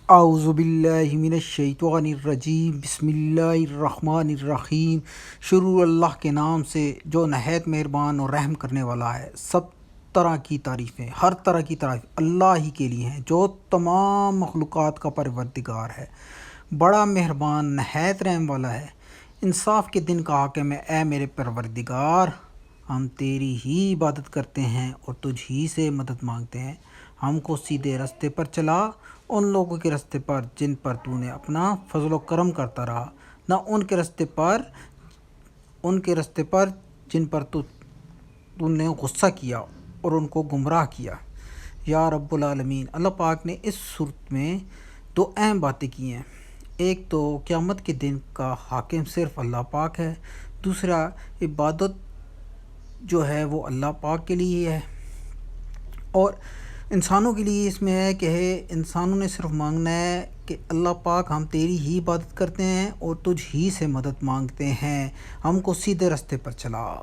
اعوذ باللہ من الشیطان الرجیم، بسم اللہ الرحمن الرحیم۔ شروع اللہ کے نام سے جو نہایت مہربان اور رحم کرنے والا ہے۔ سب طرح کی تعریفیں، ہر طرح کی تعریف اللہ ہی کے لیے ہیں جو تمام مخلوقات کا پروردگار ہے، بڑا مہربان نہایت رحم والا ہے، انصاف کے دن کا حاکم ہے۔ اے میرے پروردگار، ہم تیری ہی عبادت کرتے ہیں اور تجھ ہی سے مدد مانگتے ہیں۔ ہم کو سیدھے راستے پر چلا، ان لوگوں کے راستے پر جن پر تو نے اپنا فضل و کرم کرتا رہا، نہ ان کے راستے پر جن پر تو نے غصہ کیا اور ان کو گمراہ کیا۔ یا رب العالمین، اللہ پاک نے اس صورت میں دو اہم باتیں کی ہیں۔ ایک تو قیامت کے دن کا حاکم صرف اللہ پاک ہے، دوسرا عبادت جو ہے وہ اللہ پاک کے لیے ہے، اور انسانوں کے لیے اس میں ہے کہ انسانوں نے صرف مانگنا ہے کہ اللہ پاک ہم تیری ہی عبادت کرتے ہیں اور تجھ ہی سے مدد مانگتے ہیں، ہم کو سیدھے راستے پر چلا۔